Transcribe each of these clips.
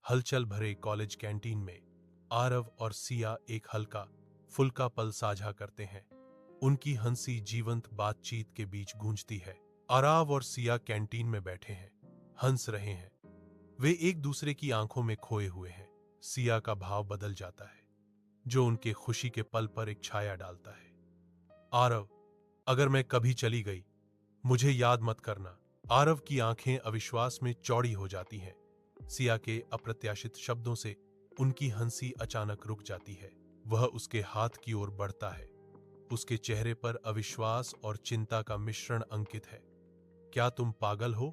हलचल भरे college canteen में आरव और सिया एक हल्का फुल्का पल साझा करते हैं। उनकी हंसी जीवंत बातचीत के बीच गूंजती है। आरव और सिया कैंटीन में बैठे हैं, हंस रहे हैं। वे एक दूसरे की आंखों में खोए हुए हैं। सिया का भाव बदल जाता है, जो उनके खुशी के पल पर एक छाया डालता है। आरव, अगर मैं कभी चली गई, मुझे याद मत करना। आरव की आंखें अविश्वास में चौड़ी हो जाती हैं। सिया के अप्रत्याशित शब्दों से उनकी हंसी अचानक रुक जाती है। वह उसके हाथ की ओर बढ़ता है। उसके चेहरे पर अविश्वास और चिंता का मिश्रण अंकित है। क्या तुम पागल हो?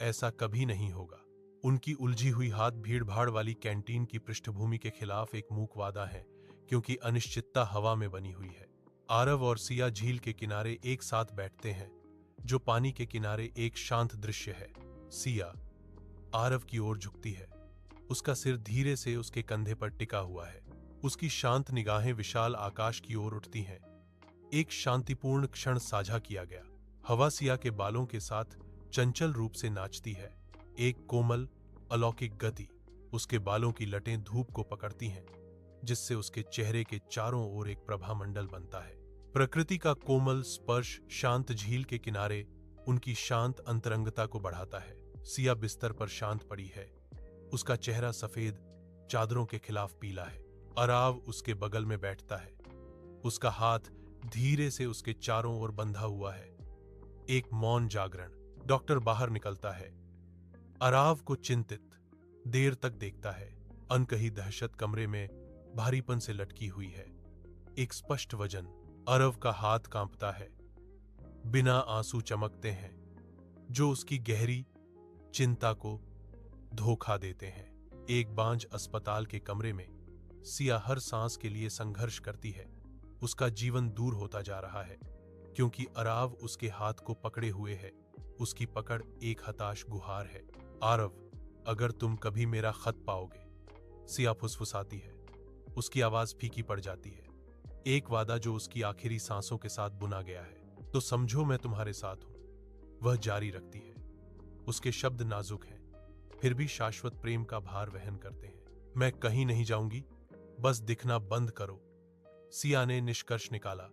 ऐसा कभी नहीं होगा। उनकी उलझी हुई हाथ भीड़भाड़ वाली कैंटीन की पृष्ठभूमि के खिलाफ एक मूक वादा है, क्योंकि अनिश्चितता हवा में बनी हुई है। आरव और सिया झील के किनारे एक साथ बैठते हैं, जो पानी के किनारे एक शांत दृश्य है। सिया आरव की ओर झुकती है। उसका सिर धीरे से उसके कंधे पर टिका हुआ है। उसकी शांत निगाहें विशाल आकाश की ओर उठती हैं। एक शांतिपूर्ण क्षण साझा किया गया। हवा सिया के बालों के साथ चंचल रूप से नाचती है। एक कोमल, अलौकिक गति। उसके बालों की लटें धूप को पकड़ती हैं, जिससे उसके चेहरे के चारों ओर एक प्रभामंडल बनता है। प्रकृति का कोमल स्पर्श शांत झील के किनारे उनकी शांत अंतरंगता को बढ़ाता है। सिया बिस्तर पर शांत पड़ी है। उसका चेहरा सफेद चादरों के खिलाफ पीला है। आरव उसके बगल में बैठता है। उसका हाथ धीरे से उसके चारों ओर बंधा हुआ है। एक मौन जागरण। डॉक्टर बाहर निकलता है। आरव को चिंतित देर तक देखता है। अनकही दहशत कमरे में भारीपन से लटकी हुई है। एक स्पष्ट वजन। आरव का हाथ कांपता है। बिना आंसू चमकते हैं, जो उसकी गहरी चिंता को धोखा देते हैं। एक बांझ अस्पताल के कमरे में सिया हर सांस के लिए संघर्ष करती है। उसका जीवन दूर होता जा रहा है, क्योंकि आरव उसके हाथ को पकड़े हुए है। उसकी पकड़ एक हताश गुहार है। आरव, अगर तुम कभी मेरा खत पाओगे, सिया फुसफुसाती है। उसकी आवाज फीकी पड़ जाती है। एक वादा जो उसकी आखिरी सांसों के साथ बुना गया है। तो समझो, मैं तुम्हारे साथ हूं। वह जारी रखती है। उसके शब्द नाजुक हैं, फिर भी शाश्वत प्रेम का भार वहन करते हैं। मैं कहीं नहीं जाऊंगी, बस दिखना बंद करो। सिया ने निष्कर्ष निकाला।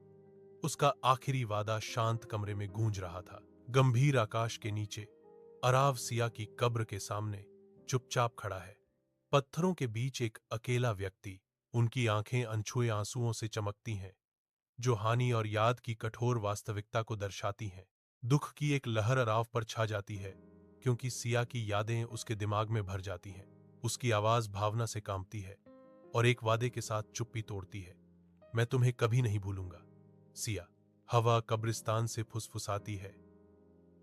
उसका आखिरी वादा शांत कमरे में गूंज रहा था। गंभीर आकाश के नीचे आरव सिया की कब्र के सामने चुपचाप खड़ा है। पत्थरों के बीच एक अकेला व्यक्ति। उनकी आंखें अनछुए आंसुओं से चमकती हैं, जो हानि और याद की कठोर वास्तविकता को दर्शाती हैं। दुख की एक लहर आरव पर छा जाती है, क्योंकि सिया की यादें उसके दिमाग में भर जाती हैं। उसकी आवाज भावना से कांपती है और एक वादे के साथ चुप्पी तोड़ती है। मैं तुम्हें कभी नहीं भूलूंगा, सिया। हवा कब्रिस्तान से फुसफुसाती है।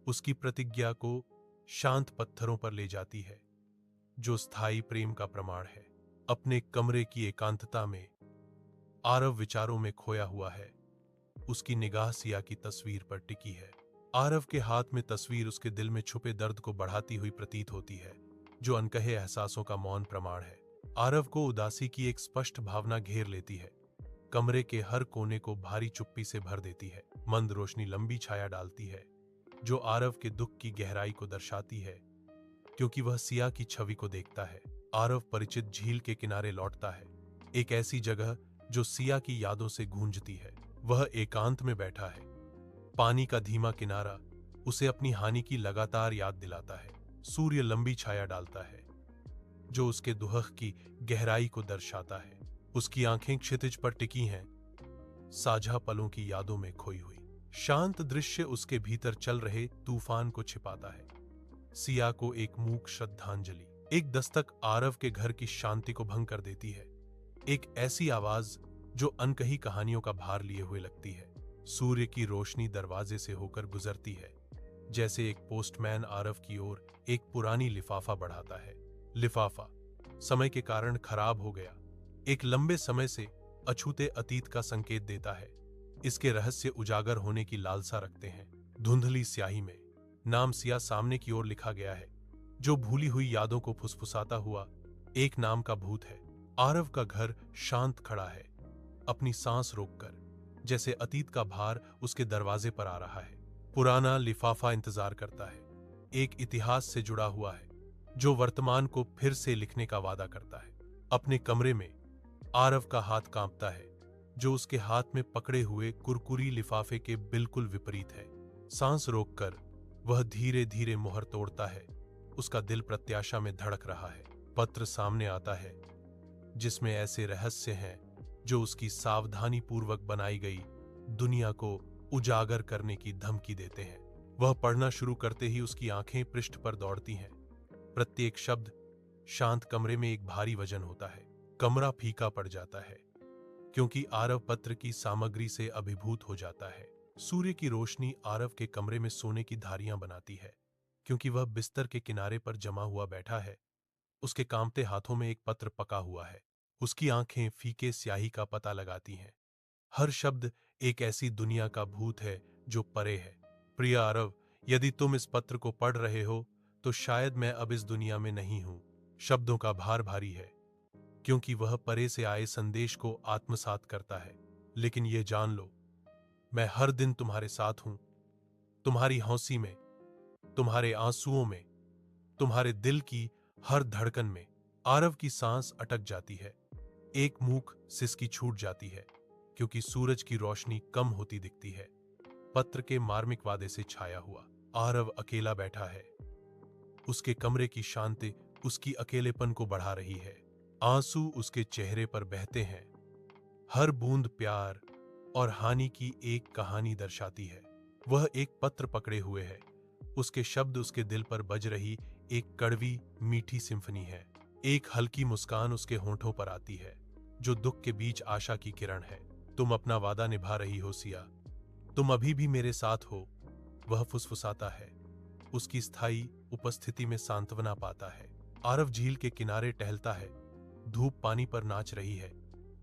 उसकी प्रतिज्ञा को शांत पत्थरों पर ले जाती है, जो स्थायी प्रेम का प्रमाण है। अपने कमरे की एकांतता में आरव विचारों में खोया हुआ है। उसकी निगाह सिया की तस्वीर पर टिकी है। आरव के हाथ में तस्वीर उसके दिल में छुपे दर्द को बढ़ाती हुई प्रतीत होती है, जो अनकहे एहसासों का मौन प्रमाण है। आरव को उदासी की एक स्पष्ट भावना घेर लेती है। कमरे के हर कोने को भारी चुप्पी से भर देती है। मंद रोशनी लंबी छाया डालती है, जो आरव के दुख की गहराई को दर्शाती है, क्योंकि वह सिया की छवि को देखता है। आरव परिचित झील के किनारे लौटता है, एक ऐसी जगह जो सिया की यादों से गूंजती है। वह एकांत में बैठा है। पानी का धीमा किनारा उसे अपनी हानि की लगातार याद दिलाता है। सूर्य लंबी छाया डालता है, जो उसके दुहक की गहराई को दर्शाता है। उसकी आंखें क्षितिज पर टिकी हैं, साझा पलों की यादों में खोई हुई। शांत दृश्य उसके भीतर चल रहे तूफान को छिपाता है। सिया को एक मूक श्रद्धांजलि। एक दस्तक आरव के घर की शांति को भंग कर देती है। एक ऐसी आवाज जो अनकही कहानियों का भार लिए हुए लगती है। सूर्य की रोशनी दरवाजे से होकर गुजरती है, जैसे एक पोस्टमैन आरव की ओर एक पुरानी लिफाफा बढ़ाता है। लिफाफा समय के कारण खराब हो गया, एक लंबे समय से अछूते अतीत का संकेत देता है। इसके रहस्य उजागर होने की लालसा रखते हैं। धुंधली स्याही में नाम सिया सामने की ओर लिखा गया है, जो भूली हुई यादों को फुसफुसाता हुआ एक नाम का भूत है। आरव का घर शांत खड़ा है, अपनी सांस रोककर, जैसे अतीत का भार उसके दरवाजे पर आ रहा है। पुराना लिफाफा इंतजार करता है, एक इतिहास से जुड़ा हुआ है, जो वर्तमान को फिर से लिखने का वादा करता है। अपने कमरे में आरव का हाथ कांपता है, जो उसके हाथ में पकड़े हुए कुरकुरी लिफाफे के बिल्कुल विपरीत है। सांस रोककर वह धीरे धीरे मुहर तोड़ता है। उसका दिल प्रत्याशा में धड़क रहा है। पत्र सामने आता है, जिसमें ऐसे रहस्य हैं जो उसकी सावधानी पूर्वक बनाई गई दुनिया को उजागर करने की धमकी देते हैं। वह पढ़ना शुरू करते ही उसकी आंखें पृष्ठ पर दौड़ती हैं। प्रत्येक शब्द शांत कमरे में एक भारी वजन होता है। कमरा फीका पड़ जाता है, क्योंकि आरव पत्र की सामग्री से अभिभूत हो जाता है। सूर्य की रोशनी आरव के कमरे में सोने की धारियां बनाती है, क्योंकि वह बिस्तर के किनारे पर जमा हुआ बैठा है। उसके कांपते हाथों में एक पत्र पका हुआ है। उसकी आंखें फीके स्याही का पता लगाती हैं। हर शब्द एक ऐसी दुनिया का भूत है जो परे है। प्रिय आरव, यदि तुम इस पत्र को पढ़ रहे हो तो शायद मैं अब इस दुनिया में नहीं हूं। शब्दों का भार भारी है, क्योंकि वह परे से आए संदेश को आत्मसात करता है। लेकिन ये जान लो, मैं हर दिन तुम्हारे साथ हूं, तुम्हारी हौसी में, तुम्हारे आंसुओं में, तुम्हारे दिल की हर धड़कन में। आरव की सांस अटक जाती है। एक मूक सिसकी छूट जाती है, क्योंकि सूरज की रोशनी कम होती दिखती है। पत्र के मार्मिक वादे से छाया हुआ आरव अकेला बैठा है। उसके कमरे की शांति उसकी अकेलेपन को बढ़ा रही है। आंसू उसके चेहरे पर बहते हैं। हर बूंद प्यार और हानि की एक कहानी दर्शाती है। वह एक पत्र पकड़े हुए है। उसके शब्द उसके दिल पर बज रही एक कड़वी मीठी सिम्फनी है। एक हल्की मुस्कान उसके होंठों पर आती है, जो दुख के बीच आशा की किरण है। तुम अपना वादा निभा रही हो सिया, तुम अभी भी मेरे साथ हो, वह फुसफुसाता है। उसकी स्थायी उपस्थिति में सांत्वना पाता है। आरव झील के किनारे टहलता है। धूप पानी पर नाच रही है,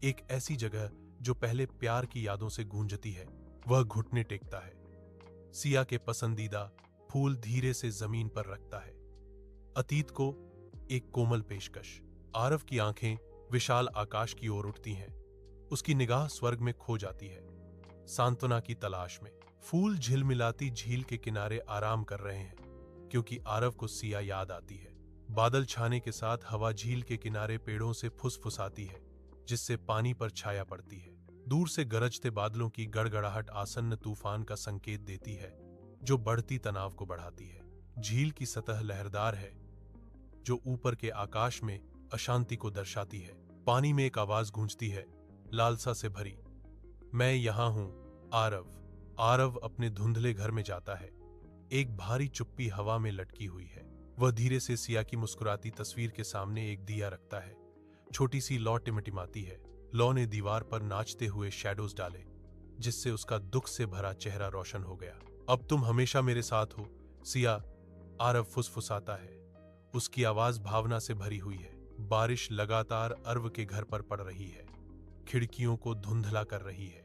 एक ऐसी जगह जो पहले प्यार की यादों से गूंजती है। वह घुटने टेकता है। सिया के पसंदीदा फूल धीरे से जमीन पर रखता है। अतीत को एक कोमल पेशकश। आरव की आंखें विशाल आकाश की ओर उठती हैं। उसकी निगाह स्वर्ग में खो जाती है, सांत्वना की तलाश में। फूल झिलमिलाती झील के किनारे आराम कर रहे हैं, क्योंकि आरव को सिया याद आती है। बादल छाने के साथ हवा झील के किनारे पेड़ों से फुसफुसाती है, जिससे पानी पर छाया पड़ती है। दूर से गरजते बादलों की गड़गड़ाहट आसन्न तूफान का संकेत देती है, जो बढ़ती तनाव को बढ़ाती है। झील की सतह लहरदार है, जो ऊपर के आकाश में अशांति को दर्शाती है। पानी में एक आवाज गूंजती है, लालसा से भरी, मैं यहां हूं आरव। आरव अपने धुंधले घर में जाता है। एक भारी चुप्पी हवा में लटकी हुई है। वह धीरे से सिया की मुस्कुराती तस्वीर के सामने एक दिया रखता है। छोटी सी लौ टिमटिमाती है। लौ ने दीवार पर नाचते हुए शैडोज डाले, जिससे उसका दुख से भरा चेहरा रोशन हो गया। अब तुम हमेशा मेरे साथ हो सिया, आरव फुसफुसाता है। उसकी आवाज भावना से भरी हुई है। बारिश लगातार अर्व के घर पर पड़ रही है, खिड़कियों को धुंधला कर रही है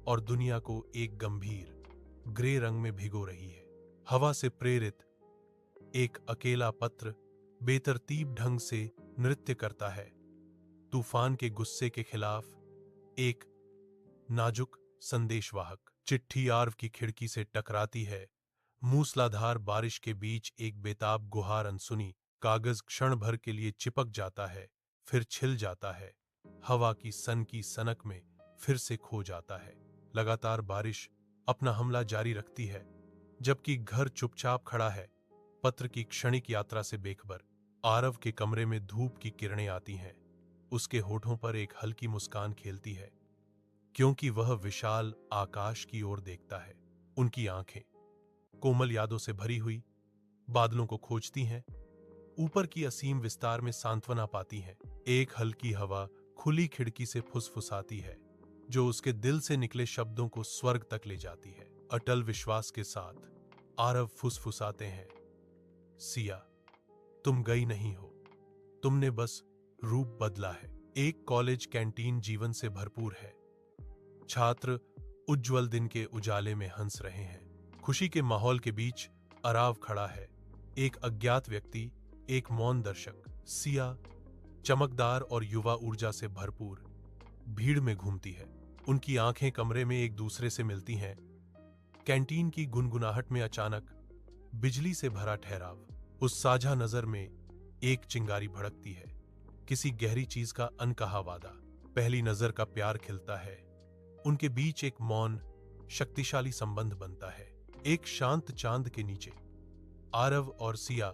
और दुनिया को एक गंभीर ग्रे रंग में भिगो रही है। हवा से प्रेरित एक अकेला पत्र बेतरतीब ढंग से नृत्य करता है, तूफान के गुस्से के खिलाफ एक नाजुक संदेशवाहक। चिट्ठी आरव की खिड़की से टकराती है। मूसलाधार बारिश के बीच एक बेताब गुहार अनसुनी। कागज क्षण भर के लिए चिपक जाता है, फिर छिल जाता है। हवा की सन की सनक में फिर से खो जाता है। लगातार बारिश अपना हमला जारी रखती है, जबकि घर चुपचाप खड़ा है, पत्र की क्षणिक यात्रा से बेखबर। आरव के कमरे में धूप की किरणें आती हैं। उसके होठों पर एक हल्की मुस्कान खेलती है, क्योंकि वह विशाल आकाश की ओर देखता है। उनकी आंखें कोमल यादों से भरी हुई बादलों को खोजती हैं, ऊपर की असीम विस्तार में सांत्वना पाती हैं। एक हल्की हवा खुली खिड़की से फुसफुसाती है, जो उसके दिल से निकले शब्दों को स्वर्ग तक ले जाती है। अटल विश्वास के साथ आरव फुसफुसाते हैं, सिया, तुम गई नहीं हो, तुमने बस रूप बदला है। एक कॉलेज कैंटीन जीवन से भरपूर है। छात्र उज्जवल दिन के उजाले में हंस रहे हैं। खुशी के माहौल के बीच आरव खड़ा है, एक अज्ञात व्यक्ति, एक मौन दर्शक। सिया चमकदार और युवा ऊर्जा से भरपूर भीड़ में घूमती है। उनकी आंखें कमरे में एक दूसरे से मिलती हैं। कैंटीन की गुनगुनाहट में अचानक बिजली से भरा ठहराव। उस साझा नजर में एक चिंगारी भड़कती है, किसी गहरी चीज का अनकहा वादा। पहली नजर का प्यार खिलता है, उनके बीच एक मौन शक्तिशाली संबंध बनता है। एक शांत चांद के नीचे आरव और सिया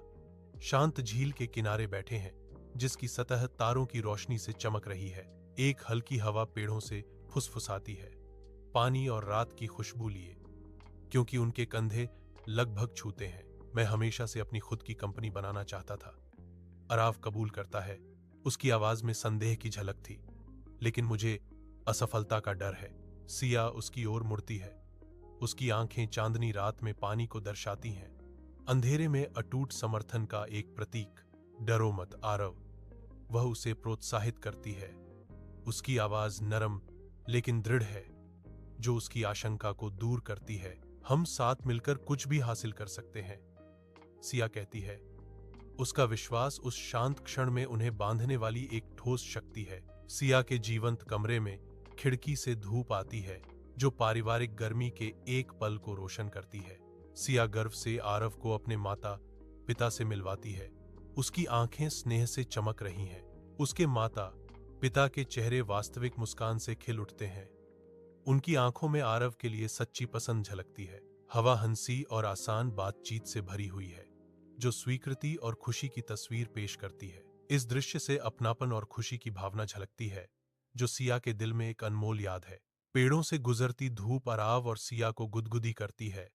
शांत झील के किनारे बैठे हैं, जिसकी सतह तारों की रोशनी से चमक रही है। एक हल्की हवा पेड़ों से फुसफुसाती है, पानी और रात की खुशबू लिए, क्योंकि उनके कंधे लगभग छूते हैं। मैं हमेशा से अपनी खुद की कंपनी बनाना चाहता था, अराव कबूल करता है। उसकी आवाज में संदेह की झलक थी, लेकिन मुझे असफलता का डर है। सिया उसकी ओर मुड़ती है, उसकी आंखें चांदनी रात में पानी को दर्शाती हैं, अंधेरे में अटूट समर्थन का एक प्रतीक। डरो मत आरव, वह उसे प्रोत्साहित करती है। उसकी आवाज नरम लेकिन दृढ़ है, जो उसकी आशंका को दूर करती है। हम साथ मिलकर कुछ भी हासिल कर सकते हैं, सिया कहती है। उसका विश्वास उस शांत क्षण में उन्हें बांधने वाली एक ठोस शक्ति है। सिया के जीवंत कमरे में खिड़की से धूप आती है, जो पारिवारिक गर्मी के एक पल को रोशन करती है। सिया गर्व से आरव को अपने माता पिता से मिलवाती है। उसकी आंखें स्नेह से चमक रही हैं। उसके माता पिता के चेहरे वास्तविक मुस्कान से खिल उठते हैं। उनकी आंखों में आरव के लिए सच्ची पसंद झलकती है। हवा हंसी और आसान बातचीत से भरी हुई है, जो स्वीकृति और खुशी की तस्वीर पेश करती है। इस दृश्य से अपनापन और खुशी की भावना झलकती है, जो सिया के दिल में एक अनमोल याद है। पेड़ों से गुजरती धूप आरव और सिया को गुदगुदी करती है,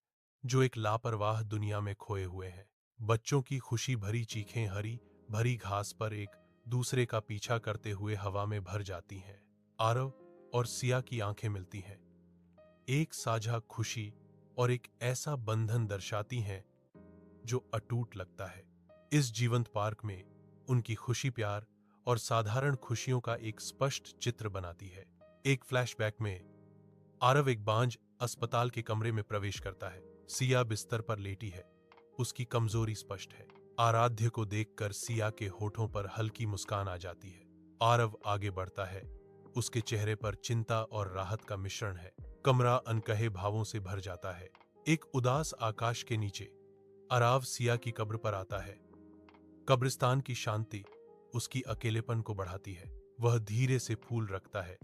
जो एक लापरवाह दुनिया में खोए हुए हैं। बच्चों की खुशी भरी चीखें हरी भरी घास पर एक दूसरे का पीछा करते हुए हवा में भर जाती हैं। आरव और सिया की आंखें मिलती हैं, एक साझा खुशी और एक ऐसा बंधन दर्शाती हैं जो अटूट लगता है। इस जीवंत पार्क में उनकी खुशी प्यार और साधारण खुशियों का एक स्पष्ट चित्र बनाती है। एक फ्लैशबैक में आरव एक बांझ अस्पताल के कमरे में प्रवेश करता है। सिया बिस्तर पर लेटी है, उसकी कमजोरी स्पष्ट है। आराध्य को देखकर सिया के होठों पर हल्की मुस्कान आ जाती है। आरव आगे बढ़ता है, उसके चेहरे पर चिंता और राहत का मिश्रण है। कमरा अनकहे भावों से भर जाता है। एक उदास आकाश के नीचे आरव सिया की कब्र पर आता है। कब्रिस्तान की शांति उसकी अकेलेपन को बढ़ाती है। वह धीरे से फूल रखता है,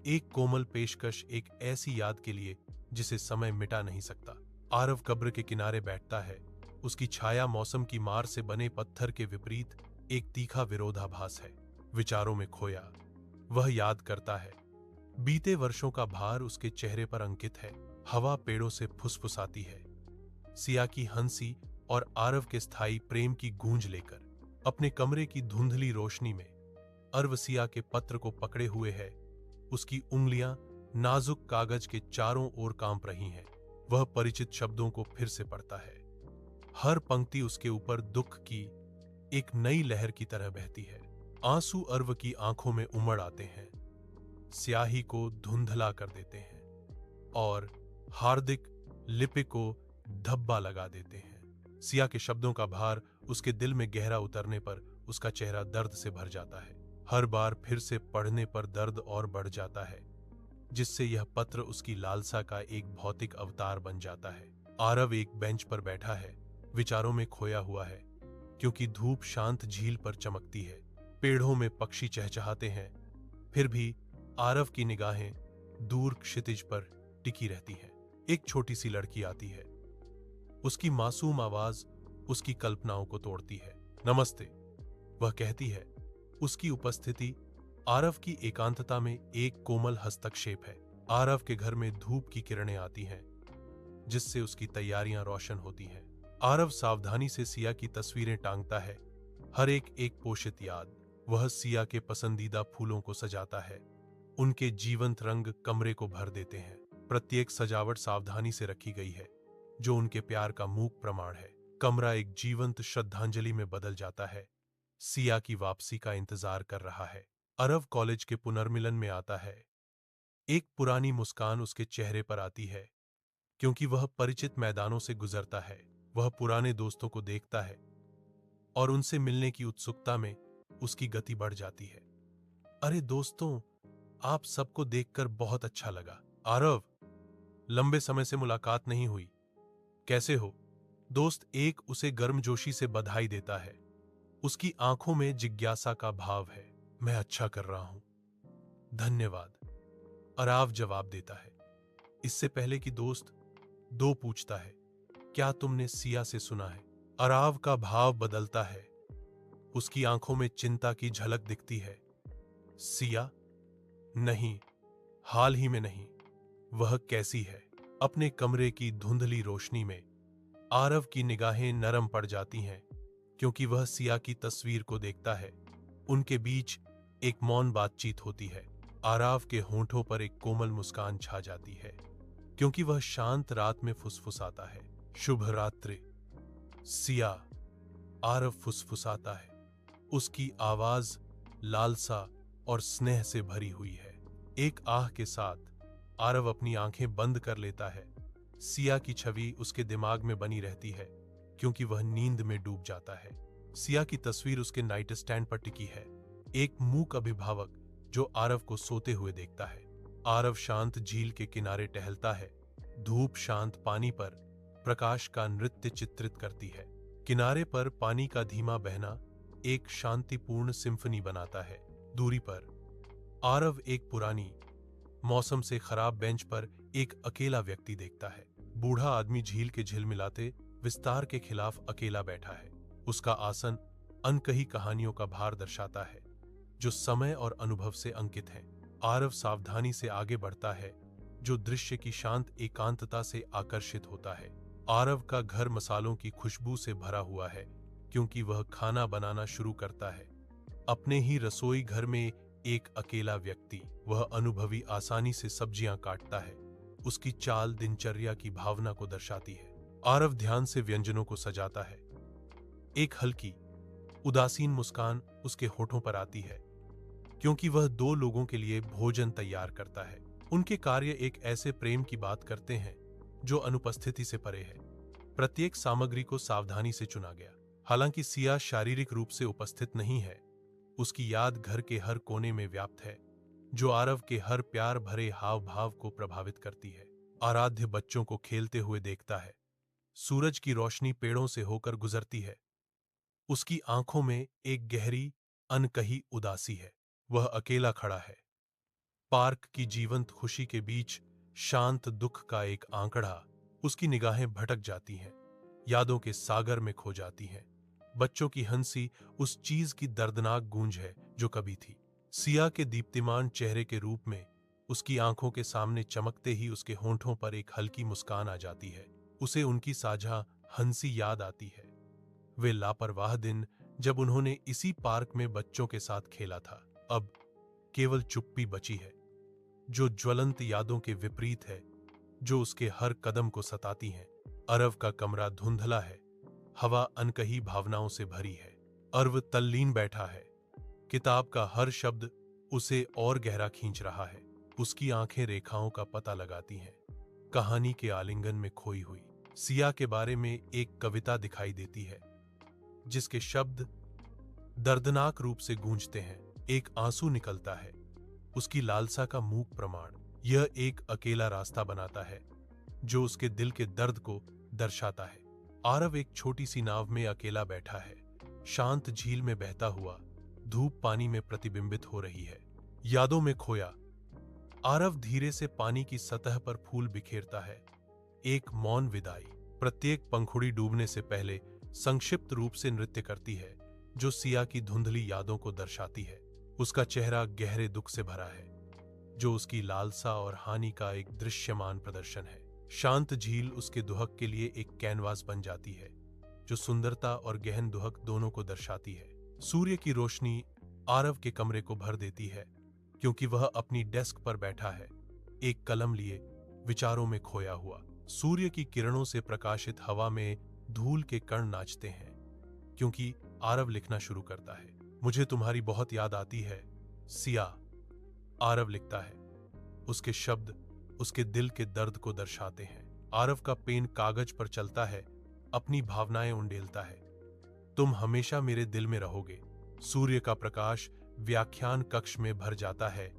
एक कोमल पेशकश एक ऐसी याद के लिए जिसे समय मिटा नहीं सकता। आरव कब्र के किनारे बैठता है, उसकी छाया मौसम की मार से बने पत्थर के विपरीत एक तीखा विरोधाभास है। विचारों में खोया वह याद करता है, बीते वर्षों का भार उसके चेहरे पर अंकित है। हवा पेड़ों से फुसफुसाती है, सिया की हंसी और आरव के स्थायी प्रेम की गूंज लेकर। अपने कमरे की धुंधली रोशनी में अर्व सिया के पत्र को पकड़े हुए है, उसकी उंगलियां नाजुक कागज के चारों ओर कांप रही हैं। वह परिचित शब्दों को फिर से पढ़ता है, हर पंक्ति उसके ऊपर दुख की एक नई लहर की तरह बहती है। आंसू अर्व की आंखों में उमड़ आते हैं, स्याही को धुंधला कर देते हैं और हार्दिक लिपि को धब्बा लगा देते हैं। सिया के शब्दों का भार उसके दिल में गहरा उतरने पर उसका चेहरा दर्द से भर जाता है। हर बार फिर से पढ़ने पर दर्द और बढ़ जाता है, जिससे यह पत्र उसकी लालसा का एक भौतिक अवतार बन जाता है। आरव एक बेंच पर बैठा है, विचारों में खोया हुआ है, क्योंकि धूप शांत झील पर चमकती है। पेड़ों में पक्षी चहचहाते हैं, फिर भी आरव की निगाहें दूर क्षितिज पर टिकी रहती हैं। एक छोटी सी लड़की आती है, उसकी मासूम आवाज उसकी कल्पनाओं को तोड़ती है। नमस्ते, वह कहती है। उसकी उपस्थिति आरव की एकांतता में एक कोमल हस्तक्षेप है। आरव के घर में धूप की किरणें आती हैं, जिससे उसकी तैयारियां रोशन होती हैं। आरव सावधानी से सिया की तस्वीरें टांगता है, हर एक पोषित याद। वह सिया के पसंदीदा फूलों को सजाता है, उनके जीवंत रंग कमरे को भर देते हैं। प्रत्येक सजावट सावधानी से रखी गई है, जो उनके प्यार का मूक प्रमाण है। कमरा एक जीवंत श्रद्धांजलि में बदल जाता है। सिया की वापसी का इंतजार कर रहा है। आरव कॉलेज के पुनर्मिलन में आता है। एक पुरानी मुस्कान उसके चेहरे पर आती है, क्योंकि वह परिचित मैदानों से गुजरता है। वह पुराने दोस्तों को देखता है और उनसे मिलने की उत्सुकता में उसकी गति बढ़ जाती है। अरे दोस्तों, आप सबको देखकर बहुत अच्छा लगा। आरव, लंबे समय से मुलाकात नहीं हुई, कैसे हो? दोस्त एक उसे गर्मजोशी से बधाई देता है। उसकी आंखों में जिज्ञासा का भाव है। मैं अच्छा कर रहा हूं, धन्यवाद, अराव जवाब देता है। इससे पहले कि दोस्त दो पूछता है, क्या तुमने सिया से सुना है? अराव का भाव बदलता है। उसकी आंखों में चिंता की झलक दिखती है। सिया? नहीं, हाल ही में नहीं। वह कैसी है? अपने कमरे की धुंधली रोशनी में आरव की निगाहें नरम पड़ जाती हैं, क्योंकि वह सिया की तस्वीर को देखता है। उनके बीच एक मौन बातचीत होती है। आरव के होंठों पर एक कोमल मुस्कान छा जाती है, क्योंकि वह शांत रात में फुसफुसाता है, शुभ रात्रि सिया। आरव फुसफुसाता है। उसकी आवाज लालसा और स्नेह से भरी हुई है। एक आह के साथ आरव अपनी आंखें बंद कर लेता है। सिया की छवि उसके दिमाग में बनी रहती है, क्योंकि वह नींद में डूब जाता है। सिया की तस्वीर उसके नाइट स्टैंड पर टिकी है, एक मूक अभिभावक जो आरव को सोते हुए देखता है। आरव शांत झील के किनारे टहलता है। धूप शांत पानी पर प्रकाश का नृत्य चित्रित करती है। किनारे पर पानी का धीमा बहना एक शांतिपूर्ण सिम्फनी बनाता है। दूरी पर आरव एक पुरानी, मौसम से खराब बेंच पर एक अकेला व्यक्ति देखता है। बूढ़ा आदमी झील के झिलमिलाते विस्तार के खिलाफ अकेला बैठा है। उसका आसन अनकही कहानियों का भार दर्शाता है, जो समय और अनुभव से अंकित हैं। आरव सावधानी से आगे बढ़ता है, जो दृश्य की शांत एकांतता से आकर्षित होता है। आरव का घर मसालों की खुशबू से भरा हुआ है, क्योंकि वह खाना बनाना शुरू करता है। अपने ही रसोई घर में एक अकेला व्यक्ति, वह अनुभवी आसानी से सब्जियां काटता है। उसकी चाल दिनचर्या की भावना को दर्शाती है। आरव ध्यान से व्यंजनों को सजाता है। एक हल्की, उदासीन मुस्कान उसके होठों पर आती है, क्योंकि वह दो लोगों के लिए भोजन तैयार करता है। उनके कार्य एक ऐसे प्रेम की बात करते हैं जो अनुपस्थिति से परे है। प्रत्येक सामग्री को सावधानी से चुना गया। हालांकि सिया शारीरिक रूप से उपस्थित नहीं है, उसकी याद घर के हर कोने में व्याप्त है, जो आरव के हर प्यार भरे हाव भाव को प्रभावित करती है। आराध्य बच्चों को खेलते हुए देखता है। सूरज की रोशनी पेड़ों से होकर गुजरती है। उसकी आंखों में एक गहरी, अनकही उदासी है। वह अकेला खड़ा है। पार्क की जीवंत खुशी के बीच शांत दुख का एक आंकड़ा। उसकी निगाहें भटक जाती हैं, यादों के सागर में खो जाती हैं। बच्चों की हंसी उस चीज की दर्दनाक गूंज है जो कभी थी। सिया के दीप्तिमान चेहरे के रूप में उसकी आंखों के सामने चमकते ही उसके होंठों पर एक हल्की मुस्कान आ जाती है। उसे उनकी साझा हंसी याद आती है। वे लापरवाह दिन जब उन्होंने इसी पार्क में बच्चों के साथ खेला था। अब केवल चुप्पी बची है, जो ज्वलंत यादों के विपरीत है, जो उसके हर कदम को सताती हैं। अरव का कमरा धुंधला है, हवा अनकही भावनाओं से भरी है। अरव तल्लीन बैठा है। किताब का हर शब्द उसे और गहरा खींच रहा है। उसकी आंखें रेखाओं का पता लगाती हैं, कहानी के आलिंगन में खोई हुई। सिया के बारे में एक कविता दिखाई देती है, जिसके शब्द दर्दनाक रूप से गूंजते हैं। एक आंसू निकलता है, उसकी लालसा का मूक प्रमाण। यह एक अकेला रास्ता बनाता है, जो उसके दिल के दर्द को दर्शाता है। आरव एक छोटी सी नाव में अकेला बैठा है, शांत झील में बहता हुआ। धूप पानी में प्रतिबिंबित हो रही है। यादों में खोया आरव धीरे से पानी की सतह पर फूल बिखेरता है। एक मौन विदाई। प्रत्येक पंखुड़ी डूबने से पहले संक्षिप्त रूप से नृत्य करती है, जो सिया की धुंधली यादों को दर्शाती है। उसका चेहरा गहरे दुख से भरा है, जो उसकी लालसा और हानि का एक दृश्यमान प्रदर्शन है। शांत झील उसके दुहक के लिए एक कैनवास बन जाती है, जो सुंदरता और गहन दुहक दोनों को दर्शाती है। सूर्य की रोशनी आरव के कमरे को भर देती है, क्योंकि वह अपनी डेस्क पर बैठा है, एक कलम लिए, विचारों में खोया हुआ। सूर्य की किरणों से प्रकाशित हवा में धूल के कण नाचते हैं, क्योंकि आरव लिखना शुरू करता है। मुझे तुम्हारी बहुत याद आती है, सिया। आरव लिखता है। उसके शब्द उसके दिल के दर्द को दर्शाते हैं। आरव का पेन कागज पर चलता है, अपनी भावनाएं उंडेलता है। तुम हमेशा मेरे दिल में रहोगे। सूर्य का प्रकाश व्याख्यान कक्ष में भर जाता है,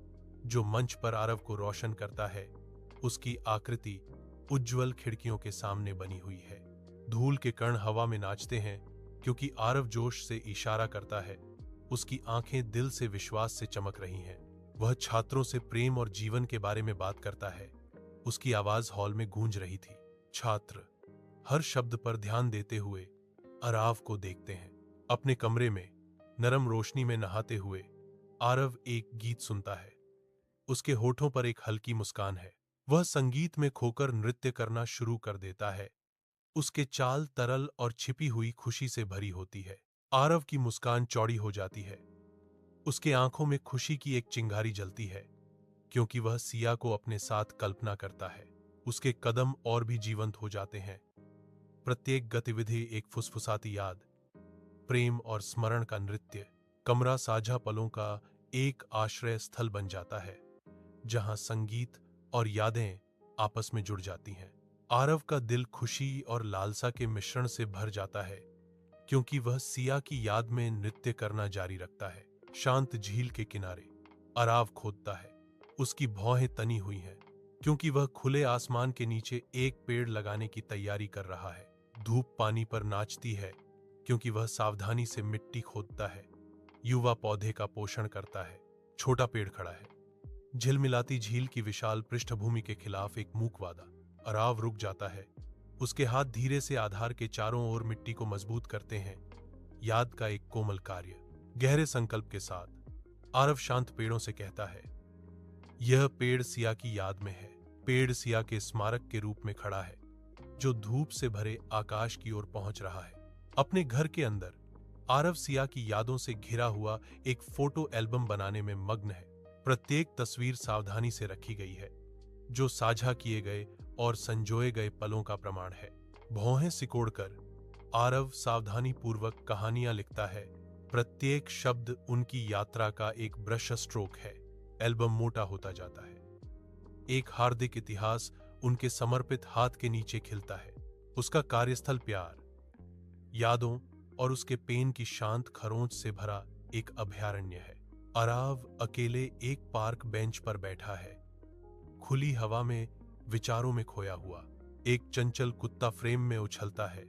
जो मंच पर आरव को रोशन करता है। उसकी आकृति उज्ज्वल खिड़कियों के सामने बनी हुई है। धूल के कण हवा में नाचते हैं, क्योंकि आरव जोश से इशारा करता है। उसकी आंखें दिल से विश्वास से चमक रही हैं। वह छात्रों से प्रेम और जीवन के बारे में बात करता है। उसकी आवाज हॉल में गूंज रही थी। छात्र हर शब्द पर ध्यान देते हुए आरव को देखते हैं। अपने कमरे में नरम रोशनी में नहाते हुए आरव एक गीत सुनता है। उसके होठों पर एक हल्की मुस्कान है। वह संगीत में खोकर नृत्य करना शुरू कर देता है। उसके चाल तरल और छिपी हुई खुशी से भरी होती है। आरव की मुस्कान चौड़ी हो जाती है। उसके आंखों में खुशी की एक चिंगारी जलती है, क्योंकि वह सिया को अपने साथ कल्पना करता है। उसके कदम और भी जीवंत हो जाते हैं। प्रत्येक गतिविधि एक फुसफुसाती याद, प्रेम और स्मरण का नृत्य। कमरा साझा पलों का एक आश्रय स्थल बन जाता है, जहां संगीत और यादें आपस में जुड़ जाती हैं। आरव का दिल खुशी और लालसा के मिश्रण से भर जाता है, क्योंकि वह सिया की याद में नृत्य करना जारी रखता है। शांत झील के किनारे आरव खोदता है। उसकी भौहें तनी हुई हैं, क्योंकि वह खुले आसमान के नीचे एक पेड़ लगाने की तैयारी कर रहा है। धूप पानी पर नाचती है, क्योंकि वह सावधानी से मिट्टी खोदता है। युवा पौधे का पोषण करता है। छोटा पेड़ खड़ा है। झिलमिलाती झील की विशाल पृष्ठभूमि के खिलाफ एक मूक वादा। आरव रुक जाता है। उसके हाथ धीरे से आधार के चारों ओर मिट्टी को मजबूत करते हैं। याद का एक कोमल कार्य। गहरे संकल्प के साथ आरव शांत पेड़ों से कहता है, यह पेड़ सिया की याद में है। पेड़ सिया के स्मारक के रूप में खड़ा है, जो धूप से भरे आकाश की ओर पहुंच रहा है। अपने घर के अंदर आरव सिया की यादों से घिरा हुआ एक फोटो एल्बम बनाने में मग्न है। प्रत्येक तस्वीर सावधानी से रखी गई है, जो साझा किए गए और संजोए गए पलों का प्रमाण है। भौहें सिकोड़कर आरव सावधानी पूर्वक कहानियां लिखता है। प्रत्येक शब्द उनकी यात्रा का एक ब्रश स्ट्रोक है। एल्बम मोटा होता जाता है। एक हार्दिक इतिहास उनके समर्पित हाथ के नीचे खिलता है। उसका कार्यस्थल प्यार, यादों और उसके पेन की शांत खरोंच से भरा एक अभयारण्य है। आरव अकेले एक पार्क बेंच पर बैठा है, खुली हवा में विचारों में खोया हुआ। एक चंचल कुत्ता फ्रेम में उछलता है।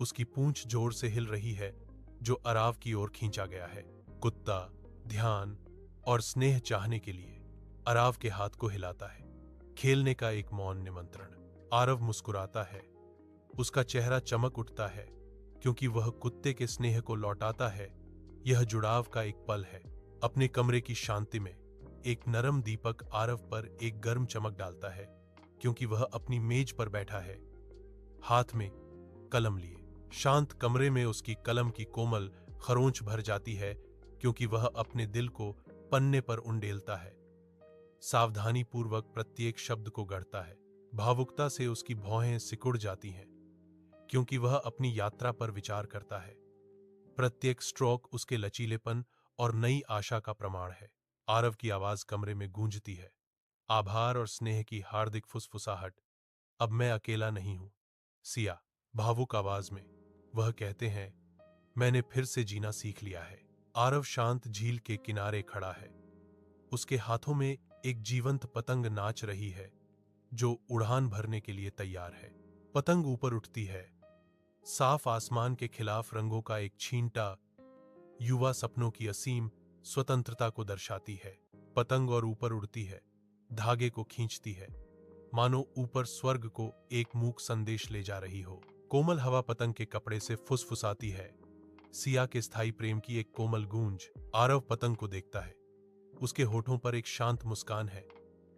उसकी पूंछ जोर से हिल रही है, जो आरव की ओर खींचा गया है। कुत्ता ध्यान और स्नेह चाहने के लिए आरव के हाथ को हिलाता है। खेलने का एक मौन निमंत्रण। आरव मुस्कुराता है। उसका चेहरा चमक उठता है, क्योंकि वह कुत्ते के स्नेह को लौटाता है। यह जुड़ाव का एक पल है। अपने कमरे की शांति में एक नरम दीपक आरव पर एक गर्म चमक डालता है, क्योंकि वह अपनी मेज पर बैठा है, हाथ में कलम लिए। शांत कमरे में उसकी कलम की कोमल खरोंच भर जाती है, क्योंकि वह अपने दिल को पन्ने पर उंडेलता है। सावधानी पूर्वक प्रत्येक शब्द को गढ़ता है। भावुकता से उसकी भौहें सिकुड़ जाती हैं, क्योंकि वह अपनी यात्रा पर विचार करता है। प्रत्येक स्ट्रोक उसके लचीलेपन और नई आशा का प्रमाण है। आरव की आवाज कमरे में गूंजती है, आभार और स्नेह की हार्दिक फुसफुसाहट। अब मैं अकेला नहीं हूं। सिया भावुक आवाज में वह कहते हैं, मैंने फिर से जीना सीख लिया है। आरव शांत झील के किनारे खड़ा है। उसके हाथों में एक जीवंत पतंग नाच रही है, जो उड़ान भरने के लिए तैयार है। पतंग ऊपर उठती है। साफ आसमान के खिलाफ रंगों का एक छींटा युवा सपनों की असीम स्वतंत्रता को दर्शाती है। पतंग और ऊपर उड़ती है, धागे को खींचती है, मानो ऊपर स्वर्ग को एक मूक संदेश ले जा रही हो। कोमल हवा पतंग के कपड़े से फुसफुसाती है। सिया के स्थायी प्रेम की एक कोमल गूंज। आरव पतंग को देखता है। उसके होठों पर एक शांत मुस्कान है।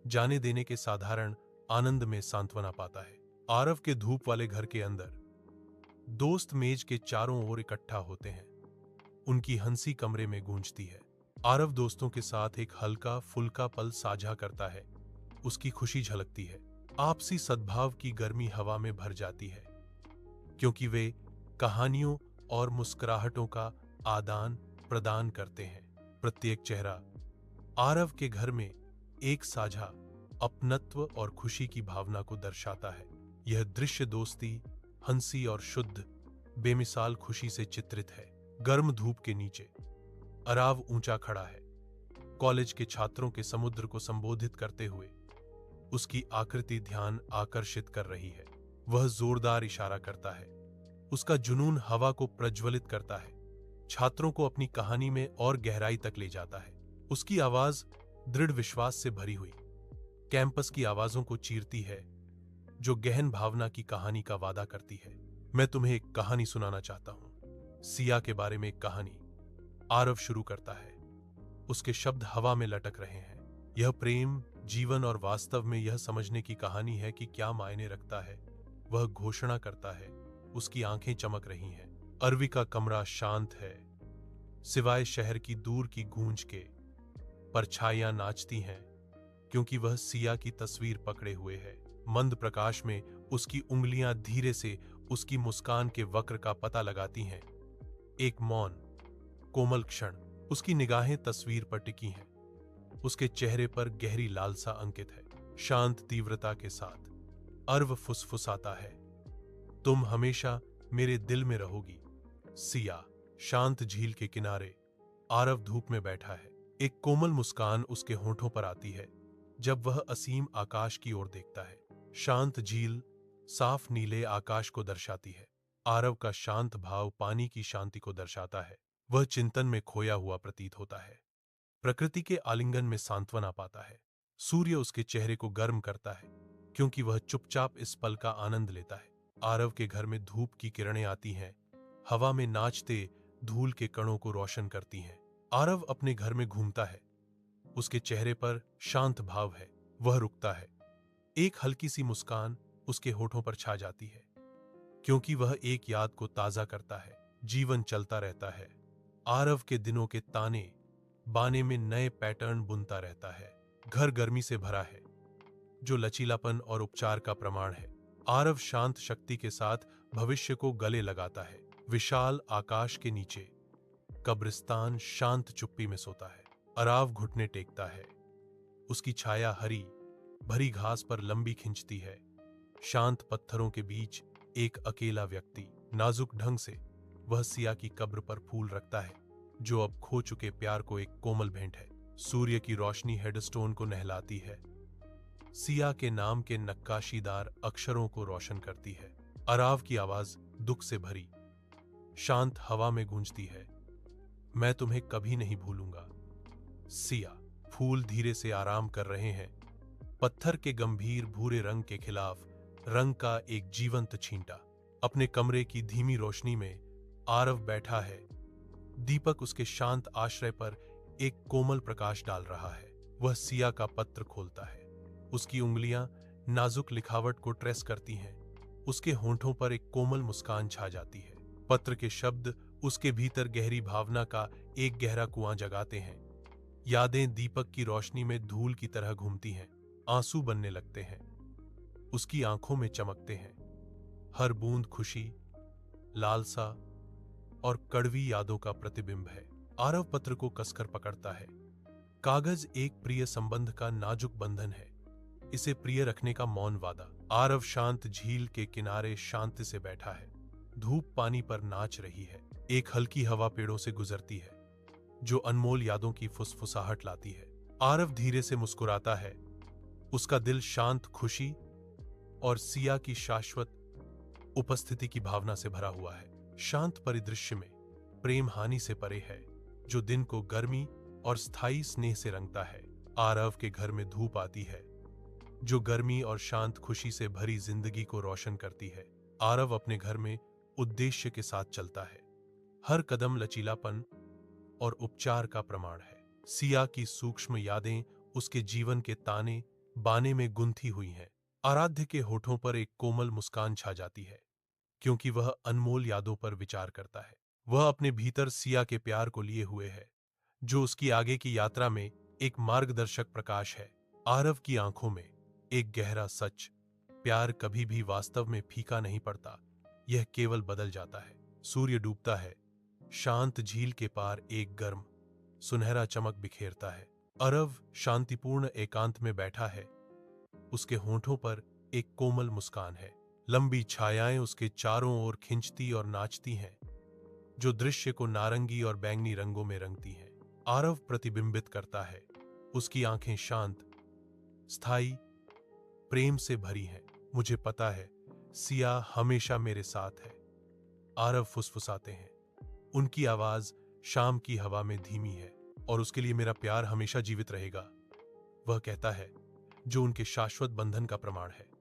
जाने देने के साधारण आनंद में सांत्वना पाता है। आरव के धूप वाले घर के अंदर दोस्त मेज के चारों ओर इकट्ठा होते हैं। उनकी हंसी कमरे में गूंजती है। आरव दोस्तों के साथ एक हल्का फुल्का पल साझा करता है। उसकी खुशी झलकती है। आपसी सद्भाव की गर्मी हवा में भर जाती है, क्योंकि वे कहानियों और मुस्कुराहटों का आदान प्रदान करते हैं। प्रत्येक चेहरा आरव के घर में एक साझा अपनत्व और खुशी की भावना को दर्शाता है। यह दृश्य दोस्ती, हंसी और शुद्ध बेमिसाल खुशी से चित्रित है। गर्म धूप के नीचे आरव ऊंचा खड़ा है, कॉलेज के छात्रों के समुद्र को संबोधित करते हुए। उसकी आकृति ध्यान आकर्षित कर रही है। वह जोरदार इशारा करता है। उसका जुनून हवा को प्रज्वलित करता है, छात्रों को अपनी कहानी में और गहराई तक ले जाता है। उसकी आवाज दृढ़ विश्वास से भरी हुई कैंपस की आवाजों को चीरती है, जो गहन भावना की कहानी का वादा करती है। मैं तुम्हें एक कहानी सुनाना चाहता हूं, सिया के बारे में एक कहानी। आरव शुरू करता है। उसके शब्द हवा में लटक रहे हैं। यह प्रेम, जीवन और वास्तव में यह समझने की कहानी है कि क्या मायने रखता है। वह घोषणा करता है। उसकी आंखें चमक रही हैं। अरवी का कमरा शांत है, सिवाय शहर की दूर की गूंज के। परछाइयां नाचती हैं, क्योंकि वह सिया की तस्वीर पकड़े हुए है। मंद प्रकाश में उसकी उंगलियां धीरे से उसकी मुस्कान के वक्र का पता लगाती हैं। एक मौन, कोमल क्षण। उसकी निगाहें तस्वीर पर टिकी हैं। उसके चेहरे पर गहरी लालसा अंकित है। शांत तीव्रता के साथ अर्व फुसफुसाता है, तुम हमेशा मेरे दिल में रहोगी। सिया। शांत झील के किनारे आरव धूप में बैठा है। एक कोमल मुस्कान उसके होठों पर आती है जब वह असीम आकाश की ओर देखता है। शांत झील साफ नीले आकाश को दर्शाती है। आरव का शांत भाव पानी की शांति को दर्शाता है। वह चिंतन में खोया हुआ प्रतीत होता है। प्रकृति के आलिंगन में सांत्वना पाता है। सूर्य उसके चेहरे को गर्म करता है, क्योंकि वह चुपचाप इस पल का आनंद लेता है। आरव के घर में धूप की किरणें आती हैं, हवा में नाचते धूल के कणों को रोशन करती हैं। आरव अपने घर में घूमता है। उसके चेहरे पर शांत भाव है। वह रुकता है। एक हल्की सी मुस्कान उसके होठों पर छा जाती है, क्योंकि वह एक याद को ताजा करता है। जीवन चलता रहता है। आरव के दिनों के ताने बाने में नए पैटर्न बुनता रहता है। घर गर्मी से भरा है, जो लचीलापन और उपचार का प्रमाण है। आरव शांत शक्ति के साथ भविष्य को गले लगाता है। विशाल आकाश के नीचे कब्रिस्तान शांत चुप्पी में सोता है। अराव घुटने टेकता है। उसकी छाया हरी भरी घास पर लंबी खिंचती है। शांत पत्थरों के बीच एक अकेला व्यक्ति। नाजुक ढंग से वह सिया की कब्र पर फूल रखता है, जो अब खो चुके प्यार को एक कोमल भेंट है। सूर्य की रोशनी हेडस्टोन को नहलाती है, सिया के नाम के नक्काशीदार अक्षरों को रोशन करती है। अराव की आवाज दुख से भरी शांत हवा में गूंजती है, मैं तुम्हें कभी नहीं भूलूंगा। सिया। फूल धीरे से आराम कर रहे हैं। पत्थर के गंभीर भूरे रंग के खिलाफ रंग का एक जीवंत छींटा। अपने कमरे की धीमी रोशनी में आरव बैठा है। दीपक उसके शांत आश्रय पर एक कोमल प्रकाश डाल रहा है। वह सिया का पत्र खोलता है। उसकी उंगलियां नाजुक लिखावट को ट्रेस करती हैं। उसके होंठों पर एक कोमल मुस्कान छा जाती है। पत्र के शब्द उसके भीतर गहरी भावना का एक गहरा कुआं जगाते हैं। यादें दीपक की रोशनी में धूल की तरह घूमती हैं। आंसू बनने लगते हैं। उसकी आंखों में चमकते हैं। हर बूंद खुशी, लालसा और कड़वी यादों का प्रतिबिंब है। आरव पत्र को कसकर पकड़ता है। कागज एक प्रिय संबंध का नाजुक बंधन है, इसे प्रिय रखने का मौन वादा। आरव शांत झील के किनारे शांति से बैठा है। धूप पानी पर नाच रही है। एक हल्की हवा पेड़ों से गुजरती है, जो अनमोल यादों की फुसफुसाहट लाती है। आरव धीरे से मुस्कुराता है। उसका दिल शांत खुशी और सिया की शाश्वत उपस्थिति की भावना से भरा हुआ है। शांत परिदृश्य में प्रेम हानि से परे है, जो दिन को गर्मी और स्थायी स्नेह से रंगता है। आरव के घर में धूप आती है, जो गर्मी और शांत खुशी से भरी जिंदगी को रोशन करती है। आरव अपने घर में उद्देश्य के साथ चलता है। हर कदम लचीलापन और उपचार का प्रमाण है। सिया की सूक्ष्म यादें उसके जीवन के ताने बाने में गुंथी हुई हैं। आराध्य के होठों पर एक कोमल मुस्कान छा जाती है, क्योंकि वह अनमोल यादों पर विचार करता है। वह अपने भीतर सिया के प्यार को लिए हुए है, जो उसकी आगे की यात्रा में एक मार्गदर्शक प्रकाश है। आरव की आंखों में एक गहरा सच, प्यार कभी भी वास्तव में फीका नहीं पड़ता, यह केवल बदल जाता है। सूर्य डूबता है। शांत झील के पार एक गर्म सुनहरा चमक बिखेरता है। आरव शांतिपूर्ण एकांत में बैठा है। उसके होंठों पर एक कोमल मुस्कान है। लंबी छायाएं उसके चारों ओर खिंचती और नाचती हैं, जो दृश्य को नारंगी और बैंगनी रंगों में रंगती हैं। आरव प्रतिबिंबित करता है। उसकी आंखें शांत, स्थायी, प्रेम से भरी हैं। मुझे पता है, सिया हमेशा मेरे साथ है। आरव फुसफुसाते हैं। उनकी आवाज शाम की हवा में धीमी है और उसके लिए मेरा प्यार हमेशा जीवित रहेगा। वह कहता है, जो उनके शाश्वत बंधन का प्रमाण है।